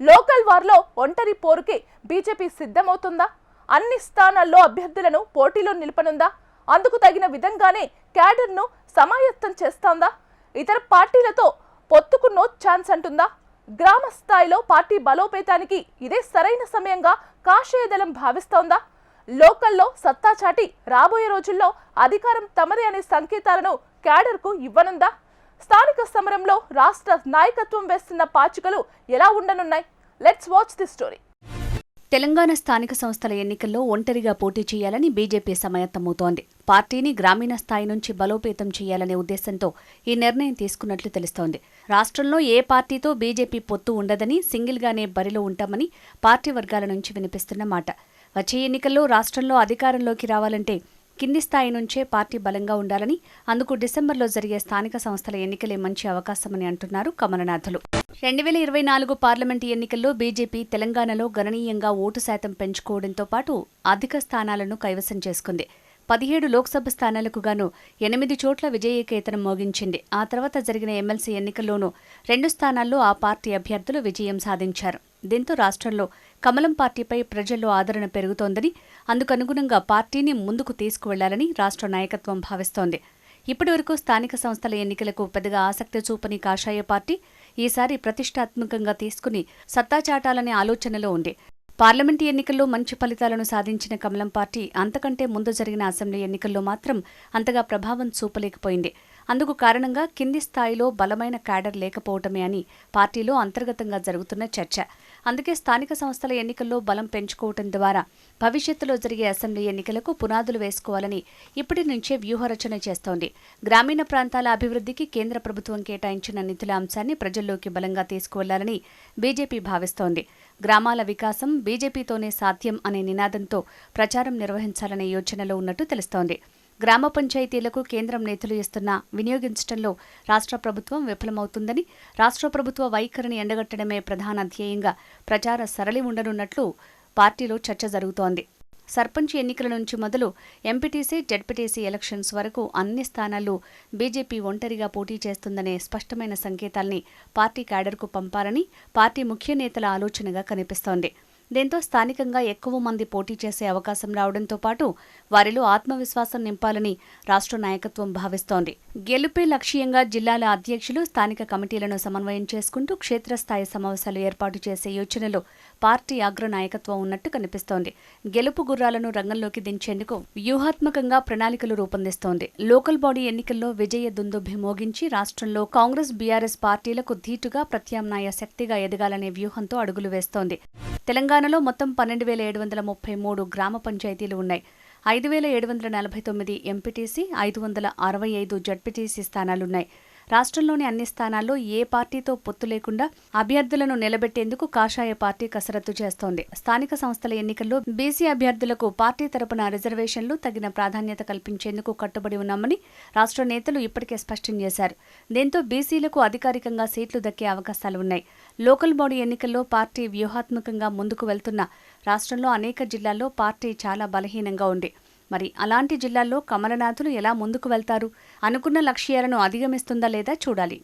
Local వార్లో ఒంటరి పోరుకి BJP సిద్ధమవుతుందా? అన్ని స్థానాల్లో అభ్యర్థులను పోటీలో నిలపనుందా? అందుకు తగిన విధంగానే క్యాడర్ను సమాయత్తం చేస్తోందా? ఇతర పార్టీలతో పొత్తుకు నో ఛాన్స్ అంటుందా? గ్రామ స్థాయిలో పార్టీ బలోపేతానికి ఇదే సరైన సమయంగా కాషాయ దళం భావిస్తోందా? లోకల్లో సత్తా చాటి రాబోయే రోజుల్లో అధికారం తమదే అనే సంకేతాలను క్యాడర్కు ఇవ్వనుందా? స్థానిక సమరంలో రాష్ట్ర నాయకత్వం వేస్తున్న పాచికలు ఎలా ఉండనున్నాయి? Let's watch the story. Telangana స్థానిక సంస్థల ఎన్నికల్లో ఒంటరిగా పోటీ చేయాలని బీజేపీ సమాయత్తమవుతోంది. పార్టీని గ్రామీణ స్థాయి నుంచి బలోపేతం చేయాలనే ఉద్దేశంతో ఈ నిర్ణయం తీసుకున్నట్లు తెలుస్తోంది. రాష్ట్రంలో ఏ పార్టీతో బీజేపీ పొత్తు ఉండదని, సింగిల్గానే బరిలో ఉంటామని పార్టీ వర్గాల నుంచి వినిపిస్తున్న మాట. వచ్చే ఎన్నికల్లో రాష్ట్రంలో అధికారంలోకి రావాలంటే కింది స్థాయి నుంచే పార్టీ బలంగా ఉండాలని, అందుకు డిసెంబర్లో జరిగే స్థానిక సంస్థల ఎన్నికలే మంచి అవకాశమని అంటున్నారు కమలనాథులు. 2024 పార్లమెంటు ఎన్నికల్లో బీజేపీ తెలంగాణలో గణనీయంగా ఓటు శాతం పెంచుకోవడంతో పాటు అధిక స్థానాలను కైవసం చేసుకుంది. 17 లోక్సభ స్థానాలకు గాను 8 చోట్ల విజయకేతనం మోగించింది. ఆ తర్వాత జరిగిన ఎమ్మెల్సీ ఎన్నికల్లోనూ 2 స్థానాల్లో ఆ పార్టీ అభ్యర్థులు విజయం సాధించారు. దీంతో రాష్ట్రంలో కమలం పార్టీపై ప్రజల్లో ఆదరణ పెరుగుతోందని, అందుకనుగుణంగా పార్టీని ముందుకు తీసుకువెళ్లాలని రాష్ట్ర నాయకత్వం భావిస్తోంది. ఇప్పటివరకు స్థానిక సంస్థల ఎన్నికలకు పెద్దగా ఆసక్తి చూపని కాషాయ పార్టీ ఈసారి ప్రతిష్టాత్మకంగా తీసుకుని సత్తా చాటాలనే ఆలోచనలో ఉంది. పార్లమెంటు ఎన్నికల్లో మంచి ఫలితాలను సాధించిన కమలం పార్టీ అంతకంటే ముందు జరిగిన అసెంబ్లీ ఎన్నికల్లో మాత్రం అంతగా ప్రభావం చూపలేకపోయింది. అందుకు కారణంగా కింది స్థాయిలో బలమైన క్యాడర్ లేకపోవటమే అని పార్టీలో అంతర్గతంగా జరుగుతున్న చర్చ. అందుకే స్థానిక సంస్థల ఎన్నికల్లో బలం పెంచుకోవటం ద్వారా భవిష్యత్తులో జరిగే అసెంబ్లీ ఎన్నికలకు పునాదులు వేసుకోవాలని ఇప్పటి నుంచే వ్యూహరచన చేస్తోంది. గ్రామీణ ప్రాంతాల అభివృద్ధికి కేంద్ర ప్రభుత్వం కేటాయించిన నిధుల అంశాన్ని ప్రజల్లోకి బలంగా తీసుకువెళ్లాలని బీజేపీ భావిస్తోంది. గ్రామాల వికాసం బీజేపీతోనే సాధ్యం అనే నినాదంతో ప్రచారం నిర్వహించాలనే యోచనలో ఉన్నట్టు తెలుస్తోంది. గ్రామ పంచాయతీలకు కేంద్రం నిధులు ఇస్తున్నా వినియోగించడంలో రాష్ట్ర ప్రభుత్వం విఫలమవుతుందని, రాష్ట్ర ప్రభుత్వ వైఖరిని ఎండగట్టడమే ప్రధాన ధ్యేయంగా ప్రచార సరళి ఉండనున్నట్లు పార్టీలో చర్చ జరుగుతోంది. సర్పంచ్ ఎన్నికల నుంచి మొదలు ఎంపీటీసీ, జెడ్పీటీసీ ఎలక్షన్స్ వరకు అన్ని స్థానాల్లో బీజేపీ ఒంటరిగా పోటీ చేస్తుందనే స్పష్టమైన సంకేతాల్ని పార్టీ క్యాడర్కు పంపాలని పార్టీ ముఖ్య నేతల ఆలోచనగా కనిపిస్తోంది. దీంతో స్థానికంగా ఎక్కువ మంది పోటీ చేసే అవకాశం రావడంతో పాటు వారిలో ఆత్మవిశ్వాసం నింపాలని రాష్ట్ర నాయకత్వం భావిస్తోంది. గెలుపే లక్ష్యంగా జిల్లాల అధ్యక్షులు స్థానిక కమిటీలను సమన్వయం చేసుకుంటూ క్షేత్రస్థాయి సమావేశాలు ఏర్పాటు చేసే యోచనలో పార్టీ అగ్ర నాయకత్వం ఉన్నట్టు కనిపిస్తోంది. గెలుపు గుర్రాలను రంగంలోకి దించేందుకు వ్యూహాత్మకంగా ప్రణాళికలు రూపొందిస్తోంది. లోకల్ బాడీ ఎన్నికల్లో విజయ దుందుభి మోగించి రాష్ట్రంలో కాంగ్రెస్, బీఆర్ఎస్ పార్టీలకు ధీటుగా ప్రత్యామ్నాయ శక్తిగా ఎదగాలనే వ్యూహంతో అడుగులు వేస్తోంది. తెలంగాణలో మొత్తం 12,733 గ్రామ పంచాయతీలు ఉన్నాయి. 5,749 ఎంపీటీసీ, 565 జడ్పీటీసీ స్థానాలున్నాయి. రాష్ట్రంలోని అన్ని స్థానాల్లో ఏ పార్టీతో పొత్తు లేకుండా అభ్యర్థులను నిలబెట్టేందుకు కాషాయ పార్టీ కసరత్తు చేస్తోంది. స్థానిక సంస్థల ఎన్నికల్లో బీసీ అభ్యర్థులకు పార్టీ తరపున రిజర్వేషన్లు తగిన ప్రాధాన్యత కల్పించేందుకు కట్టుబడి ఉన్నామని రాష్ట్ర నేతలు ఇప్పటికే స్పష్టం చేశారు. దీంతో బీసీలకు అధికారికంగా సీట్లు దక్కే అవకాశాలు ఉన్నాయి. లోకల్ బాడీ ఎన్నికల్లో పార్టీ వ్యూహాత్మకంగా ముందుకు వెళ్తున్న రాష్ట్రంలో అనేక జిల్లాల్లో పార్టీ చాలా బలహీనంగా ఉంది. మరి అలాంటి జిల్లాల్లో కమలనాథులు ఎలా ముందుకు వెళ్తారు? అనుకున్న లక్ష్యాలను అధిగమిస్తుందా లేదా చూడాలి.